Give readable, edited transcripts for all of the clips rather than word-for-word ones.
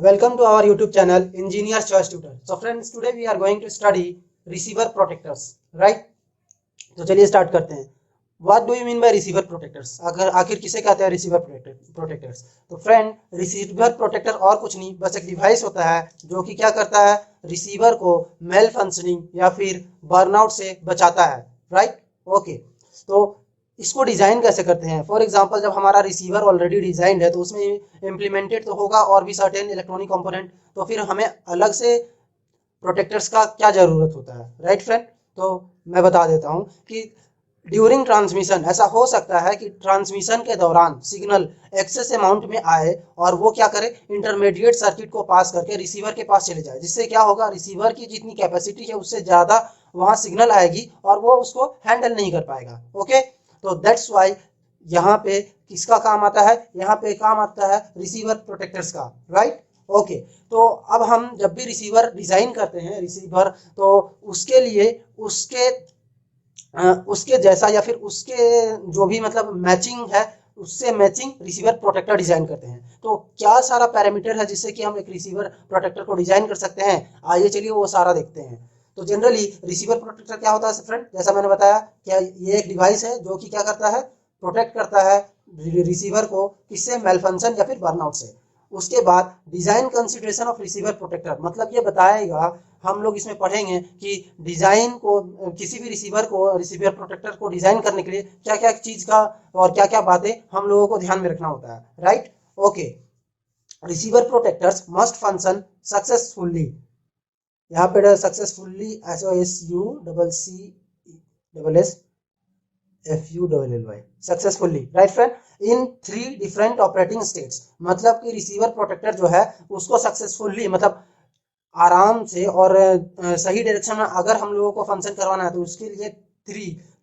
Welcome to our YouTube channel, Engineer's Choice Tutor. So friends, today we are going to study receiver protectors, right? तो चलिए start करते हैं. What do you mean by receiver protectors? आखिर किसे कहते हैं receiver protectors? तो friend, receiver protector और कुछ नहीं, बस एक डिवाइस होता है जो कि क्या करता है, रिसीवर को मेल फंक्शनिंग या फिर बर्नआउट से बचाता है, राइट? ओके, तो इसको डिजाइन कैसे करते हैं? फॉर एग्जांपल, जब हमारा रिसीवर ऑलरेडी डिजाइंड है तो उसमें इम्प्लीमेंटेड तो होगा और भी सर्टेन इलेक्ट्रॉनिक कंपोनेंट, तो फिर हमें अलग से प्रोटेक्टर्स का क्या जरूरत होता है, राइट फ्रेंड? तो मैं बता देता हूं कि ड्यूरिंग ट्रांसमिशन ऐसा हो सकता है कि ट्रांसमिशन के दौरान सिग्नल एक्सेस अमाउंट में आए और वो क्या करे, इंटरमीडिएट सर्किट को पास करके रिसीवर के पास चले जाए, जिससे क्या होगा, रिसीवर की जितनी कैपेसिटी है उससे ज्यादा वहां सिग्नल आएगी और वो उसको हैंडल नहीं कर पाएगा. ओके, तो दैट्स वाई यहाँ पे किसका काम आता है, यहाँ पे काम आता है रिसीवर प्रोटेक्टर्स का, राइट? ओके, तो अब हम जब भी रिसीवर डिजाइन करते हैं रिसीवर, तो उसके लिए उसके जैसा या फिर उसके जो भी मतलब मैचिंग है, उससे मैचिंग रिसीवर प्रोटेक्टर डिजाइन करते हैं. तो क्या सारा पैरामीटर है जिससे कि हम एक रिसीवर प्रोटेक्टर को डिजाइन कर सकते हैं, आइए चलिए वो सारा देखते हैं. तो जनरली रिसीवर प्रोटेक्टर क्या होता है फ्रेंड, जैसा मैंने बताया, क्या ये एक डिवाइस है जो कि क्या करता है, प्रोटेक्ट करता है रिसीवर को किससे, मेल फंक्शन या फिर बर्नआउट से. उसके बाद design consideration of receiver protector, मतलब ये बताएगा, हम लोग इसमें पढ़ेंगे कि डिजाइन को, किसी भी रिसीवर रिसीवर प्रोटेक्टर को डिजाइन करने के लिए क्या क्या चीज का और क्या क्या बातें हम लोगों को ध्यान में रखना होता है, right? Okay, receiver protectors must function successfully, यहाँ पे successfully SOSUCCSFULLY successfully, right friend, in 3 different operating states. मतलब कि रिसीवर प्रोटेक्टर जो है उसको सक्सेसफुली मतलब आराम से और सही डायरेक्शन में अगर हम लोगों को फंक्शन करवाना है तो उसके लिए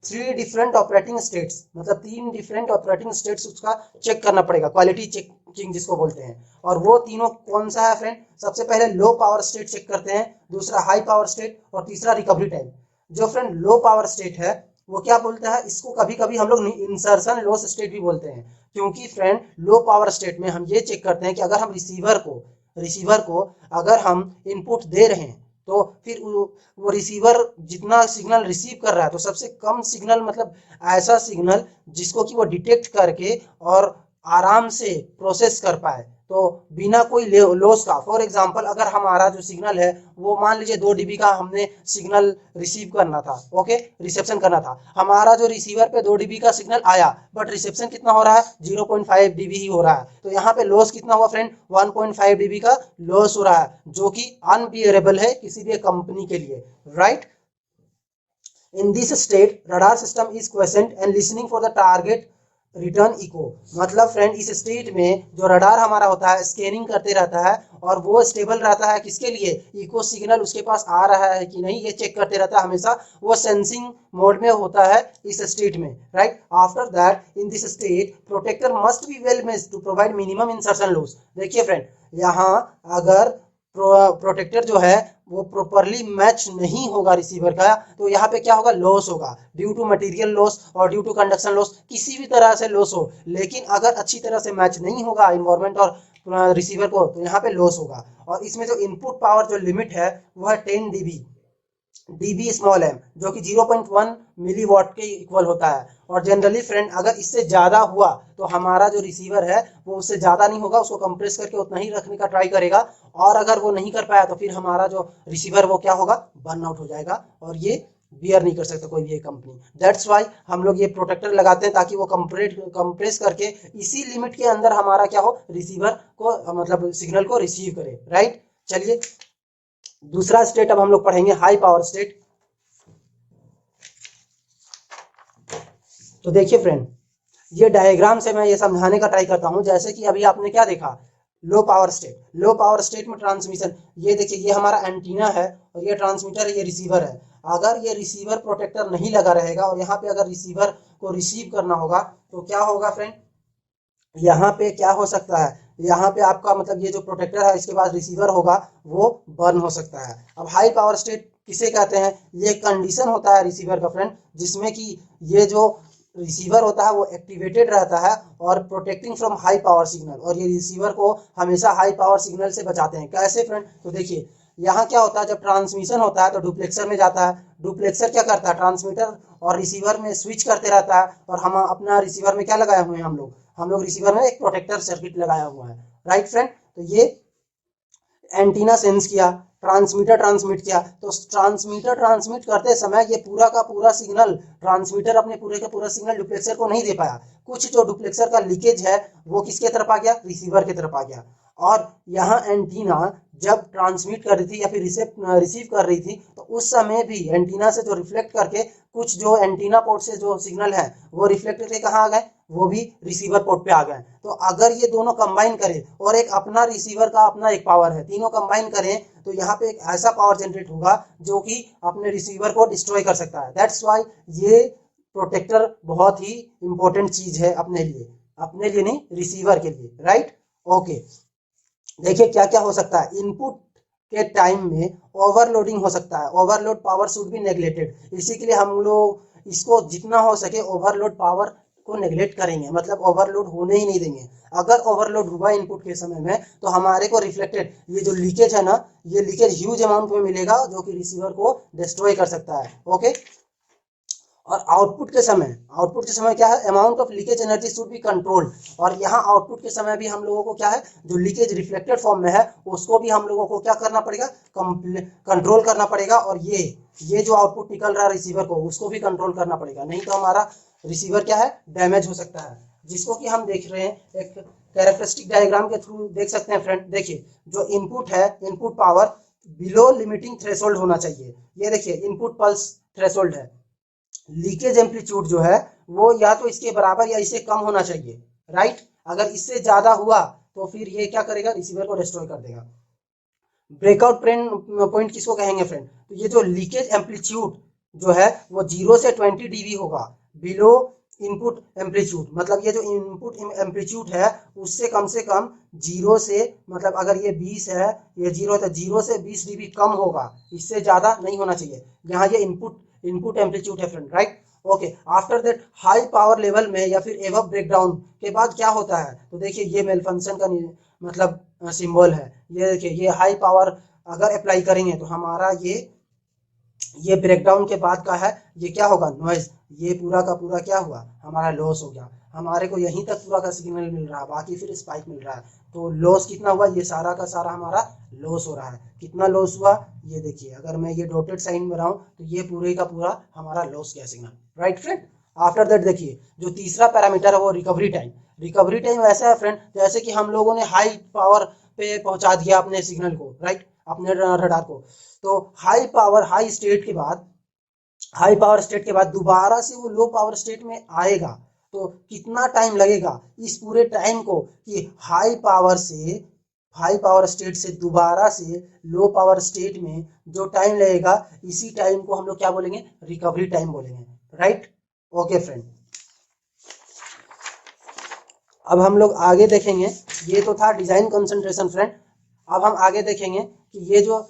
थ्री डिफरेंट ऑपरेटिंग स्टेट्स, मतलब 3 डिफरेंट ऑपरेटिंग स्टेट्स उसका चेक करना पड़ेगा, क्वालिटी चेकिंग जिसको बोलते हैं. और वो तीनों कौन सा है फ्रेंड? सबसे पहले लो पावर स्टेट चेक करते हैं, दूसरा हाई पावर स्टेट और तीसरा रिकवरी टाइम. जो फ्रेंड लो पावर स्टेट है वो क्या बोलता है, इसको कभी कभी हम लोग इंसर्शन लॉस स्टेट भी बोलते हैं, क्योंकि फ्रेंड लो पावर स्टेट में हम ये चेक करते हैं कि अगर हम रिसीवर को अगर हम इनपुट दे रहे हैं तो फिर वो रिसीवर जितना सिग्नल रिसीव कर रहा है तो सबसे कम सिग्नल, मतलब ऐसा सिग्नल जिसको कि वो डिटेक्ट करके और आराम से प्रोसेस कर पाए, तो बिना कोई लॉस का. फॉर एग्जांपल, अगर हमारा जो सिग्नल है वो मान लीजिए 2 dB का हमने सिग्नल रिसीव करना था, ओके, रिसेप्शन करना था, हमारा जो रिसीवर पे 2 dB का सिग्नल आया बट रिसेप्शन कितना हो रहा है, 0.5 dB ही हो रहा है. तो यहाँ पे लॉस कितना हुआ फ्रेंड, 1.5 dB का लॉस हो रहा है, जो कि अनबियरेबल है किसी भी कंपनी के लिए, right? In this state, radar system is quiescent and listening for the target return echo. मतलब फ्रेंड, इस स्टेट में जो रडार हमारा होता है स्कैनिंग करते रहता है और वो स्टेबल रहता है किसके लिए, इको सिग्नल उसके पास आ रहा है कि नहीं, ये चेक करते रहता है हमेशा, वो सेंसिंग मोड में होता है इस स्टेट में, right? After that in this state protector must be well matched to provide minimum insertion loss. देखिए फ्रेंड, यहाँ अगर प्रोटेक्टर जो है वो प्रॉपरली मैच नहीं होगा रिसीवर का, तो यहाँ पे क्या होगा, लॉस होगा, ड्यू टू मटेरियल लॉस और ड्यू टू कंडक्शन लॉस, किसी भी तरह से लॉस हो. लेकिन अगर अच्छी तरह से मैच नहीं होगा इन्वायरमेंट और रिसीवर को, तो यहाँ पे लॉस होगा. और इसमें जो इनपुट पावर जो लिमिट है वो है 10 dB स्मॉल m, जो कि 0.1 मिलीवाट के इक्वल होता है. और जनरली फ्रेंड, अगर इससे ज्यादा हुआ तो हमारा जो रिसीवर है वो उससे ज्यादा नहीं होगा, उसको कंप्रेस करके उतना ही रखने का ट्राई करेगा, और अगर वो नहीं कर पाया तो फिर हमारा जो रिसीवर वो क्या होगा, बर्न आउट हो जाएगा, और ये बियर नहीं कर सकता कोई भी कंपनी. दैट्स वाई हम लोग ये प्रोटेक्टर लगाते हैं ताकि वो कंप्रेस करके इसी लिमिट के अंदर हमारा क्या हो, रिसीवर को मतलब सिग्नल को रिसीव करे, राइट? चलिए दूसरा स्टेट अब हम लोग पढ़ेंगे, हाई पावर स्टेट. तो देखिए फ्रेंड, ये डायग्राम से मैं ये समझाने का ट्राई करता हूं, जैसे कि अभी आपने क्या देखा, लो पावर स्टेट में ट्रांसमिशन, ये देखिए ये हमारा एंटीना है और ये ट्रांसमीटर है, ये रिसीवर है. अगर ये रिसीवर प्रोटेक्टर नहीं लगा रहेगा और यहाँ पे अगर रिसीवर को रिसीव करना होगा तो क्या होगा फ्रेंड, यहाँ पे क्या हो सकता है, यहाँ पे आपका मतलब ये जो प्रोटेक्टर है इसके पास रिसीवर होगा वो बर्न हो सकता है. अब हाई पावर स्टेट किसे कहते हैं, ये कंडीशन होता है रिसीवर का फ्रेंड, जिसमें कि ये जो रिसीवर होता है वो एक्टिवेटेड रहता है और protecting from high power signal, और ये रिसीवर को हमेशा हाई पावर सिग्नल से बचाते हैं। कैसे फ्रेंड? तो देखिए यहाँ क्या होता है, जब ट्रांसमिशन होता है तो डुप्लेक्सर में जाता है। डुप्लेक्सर क्या करता है, ट्रांसमीटर और रिसीवर में स्विच करते रहता है। और हम अपना रिसीवर में क्या लगाए हुए हैं, हम लोग रिसीवर में एक प्रोटेक्टर सर्किट लगाया हुआ है, राइट फ्रेंड। तो ये एंटीना सेंस किया, ट्रांसमीटर ट्रांसमिट किया, तो ट्रांसमीटर ट्रांसमिट करते समय ये पूरा का पूरा सिग्नल ट्रांसमीटर अपने पूरे का पूरा सिग्नल डुप्लेक्सर को नहीं दे पाया। कुछ जो डुप्लेक्सर का लीकेज है वो किसके तरफ आ गया, रिसीवर की तरफ आ गया। और यहाँ एंटीना जब ट्रांसमिट कर रही थी या फिर रिसीव कर रही थी तो उस समय भी एंटीना से जो रिफ्लेक्ट करके कुछ जो एंटीना पोर्ट से जो सिग्नल है वो रिफ्लेक्ट करके कहाँ आ गए, वो भी रिसीवर पोर्ट पे आ गए। तो अगर ये दोनों कंबाइन करें और एक अपना रिसीवर का अपना एक पावर है, तीनों कंबाइन करें तो यहाँ पे एक ऐसा पावर जनरेट होगा जो कि अपने रिसीवर को डिस्ट्रॉय कर सकता है। दैट्स वाई ये प्रोटेक्टर बहुत ही इंपॉर्टेंट चीज है अपने लिए नहीं, रिसीवर के लिए, राइट। ओके, देखिए क्या क्या हो सकता है। इनपुट के टाइम में ओवरलोडिंग हो सकता है, overload power should be neglected. इसी के लिए हम लोग इसको जितना हो सके ओवरलोड पावर को नेग्लेक्ट करेंगे, मतलब ओवरलोड होने ही नहीं देंगे। अगर ओवरलोड हुआ इनपुट के समय में तो हमारे को रिफ्लेक्टेड ये जो लीकेज है ना, ये लीकेज ह्यूज अमाउंट में मिलेगा जो कि रिसीवर को डिस्ट्रॉय कर सकता है। ओके, और आउटपुट के समय क्या है, amount of leakage energy should be controlled. और यहाँ आउटपुट के समय भी हम लोगों को क्या है, जो लीकेज रिफ्लेक्टेड फॉर्म में है उसको भी हम लोगों को क्या करना पड़ेगा, कंट्रोल करना पड़ेगा। और ये जो आउटपुट निकल रहा है रिसीवर को उसको भी कंट्रोल करना पड़ेगा, नहीं तो हमारा रिसीवर क्या है, डैमेज हो सकता है। जिसको कि हम देख रहे हैं एक कैरेक्टरिस्टिक डायग्राम के थ्रू देख सकते हैं फ्रेंड। देखिए जो इनपुट है, input power below limiting threshold होना चाहिए। ये देखिए इनपुट पल्स थ्रेशोल्ड है। लीकेज एम्पलीट्यूड जो है वो या तो इसके बराबर या इससे कम होना चाहिए, राइट। अगर इससे ज्यादा हुआ तो फिर ये क्या करेगा, रिसीवर को डिस्ट्रॉय कर देगा। ब्रेकआउट पॉइंट किसको कहेंगे फ्रेंड, तो ये जो लीकेज एम्पलीट्यूड जो है वो 0 से 20 dB होगा बिलो इनपुट एम्पलीट्यूड। मतलब ये जो इनपुट एम्पलीट्यूड है उससे कम 0 से, मतलब अगर ये 20 है, ये 0 है तो 0 से 20 dB कम होगा, इससे ज्यादा नहीं होना चाहिए। यहाँ ये इनपुट एम्पलीट्यूड है friend, right. Okay, after that high power level में या फिर एवब ब्रेकडाउन के बाद क्या होता है, तो देखिए ये मेल फंक्शन का मतलब सिंबल है। ये देखिए ये हाई पावर अगर अप्लाई करेंगे तो हमारा ये ब्रेकडाउन के बाद का है, ये क्या होगा, नॉइज। ये पूरा का पूरा क्या हुआ, हमारा लॉस हो गया। हमारे को यहीं तक पूरा का सिग्नल मिल रहा है, बाकी फिर स्पाइक मिल रहा है। तो लॉस कितना हुआ, ये सारा का सारा हमारा लॉस हो रहा है। कितना लॉस हुआ, ये देखिए अगर मैं ये डॉटेड साइन में रहा हूँ तो ये पूरे का पूरा हमारा लॉस गया signal, right friend. After that देखिए जो तीसरा पैरामीटर है वो रिकवरी टाइम। रिकवरी टाइम ऐसा है फ्रेंड जैसे कि हम लोगों ने हाई पावर पे पहुंचा दिया अपने सिग्नल को, राइट, अपने रडार को। तो हाई पावर स्टेट के बाद दोबारा से वो लो पावर स्टेट में आएगा तो कितना टाइम लगेगा इस पूरे टाइम को, कि हाई पावर स्टेट से दोबारा से लो पावर स्टेट में जो टाइम लगेगा, इसी टाइम को हम लोग क्या बोलेंगे, रिकवरी टाइम बोलेंगे, राइट। ओके फ्रेंड, अब हम लोग आगे देखेंगे, ये तो था डिजाइन कंसंट्रेशन फ्रेंड। अब हम आगे देखेंगे कि ये जो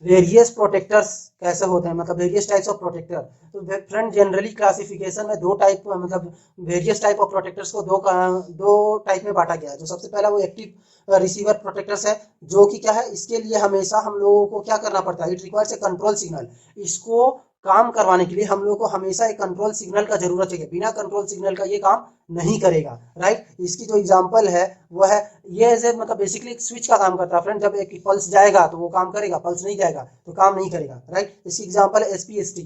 वेरियस प्रोटेक्टर्स कैसे होते हैं, मतलब वेरियस टाइप्स ऑफ प्रोटेक्टर। तो फ्रेंड जनरली क्लासिफिकेशन में दो टाइप, मतलब वेरियस टाइप ऑफ प्रोटेक्टर्स को दो टाइप में बांटा गया है। जो सबसे पहला वो एक्टिव रिसीवर प्रोटेक्टर्स है, जो कि क्या है, इसके लिए हमेशा हम लोगों को क्या करना पड़ता है, it requires a control signal. इसको काम करवाने के लिए हम लोग को हमेशा एक कंट्रोल सिग्नल का जरूरत है, बिना कंट्रोल सिग्नल का ये काम नहीं करेगा, राइट। इसकी जो एग्जांपल है वो है, ये ऐसे मतलब बेसिकली एक स्विच का काम करता है फ्रेंड। जब एक पल्स जाएगा तो वो काम करेगा, पल्स नहीं जाएगा तो काम नहीं करेगा, राइट। इसकी एग्जांपल है SPST,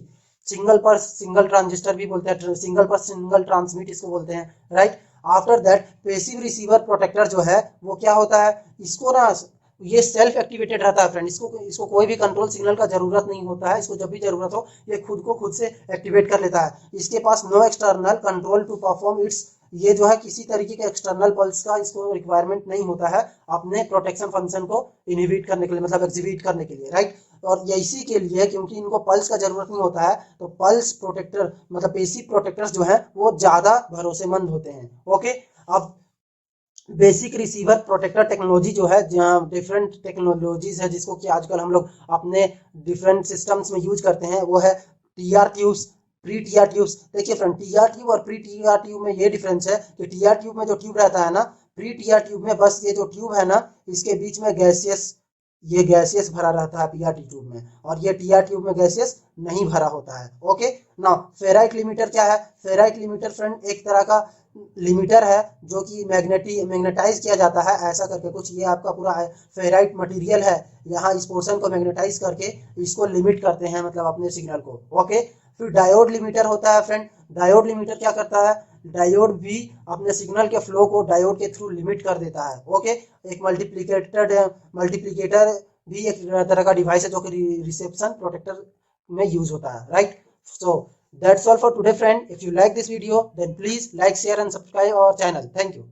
single pulse single transistor भी बोलते हैं, सिंगल पल्स सिंगल ट्रांसमिट इसको बोलते हैं, right. After that passive receiver protector जो है वो क्या होता है, इसको ना ये सेल्फ एक्टिवेटेड रहता है फ्रेंड। इसको कोई भी कंट्रोल सिग्नल का जरूरत नहीं होता है। इसको जब भी जरूरत हो ये खुद से एक्टिवेट कर लेता है। इसके पास no external control to perform its, ये जो है किसी तरीके के एक्सटर्नल पल्स का इसको रिक्वायरमेंट नहीं होता है अपने प्रोटेक्शन फंक्शन को इनहिबिट करने के लिए, मतलब एग्जीक्यूट करने के लिए, राइट। और ये इसी के लिए, क्योंकि इनको पल्स का जरूरत नहीं होता है, तो पल्स प्रोटेक्टर मतलब पैसिव प्रोटेक्टर्स जो है वो ज्यादा भरोसेमंद होते हैं। ओके, अब बेसिक रिसीवर प्रोटेक्टर टेक्नोलॉजी जो है, जहाँ डिफरेंट टेक्नोलॉजीज है जिसको कि आजकल हम लोग अपने डिफरेंट सिस्टम्स में यूज करते हैं, वो है TR tubes, pre TR tubes, देखिए फ्रेंड टीआर ट्यूब और प्री टीआर ट्यूब में ये डिफरेंस है कि टीआर ट्यूब में जो ट्यूब रहता है ना, प्री टीआर ट्यूब में बस ये जो ट्यूब है ना, इसके बीच में गैसियस भरा रहता है पीआर ट्यूब में, और ये टीआर ट्यूब में गैसियस नहीं भरा होता है। ओके नाउ फेराइट लिमिटर क्या है? फेराइट लिमिटर फ्रेंड एक तरह का लिमिटर है जो कि मैग्नेटाइज किया जाता है, ऐसा करके कुछ ये आपका पूरा फेराइट मटेरियल है, यहाँ इस पोर्शन को मैग्नेटाइज करके इसको लिमिट करते हैं, मतलब अपने सिग्नल को। ओके फिर डायोड लिमिटर होता है फ्रेंड। डायोड लिमिटर क्या करता है? डायोड भी अपने सिग्नल के फ्लो को डायोड के थ्रू लिमिट कर देता है। ओके एक मल्टीप्लीकेटर भी एक तरह का डिवाइस है जो कि रिसेप्शन प्रोटेक्टर में यूज होता है, right. So that's all for today friend. If you like this video then please like, share and subscribe our channel. Thank you.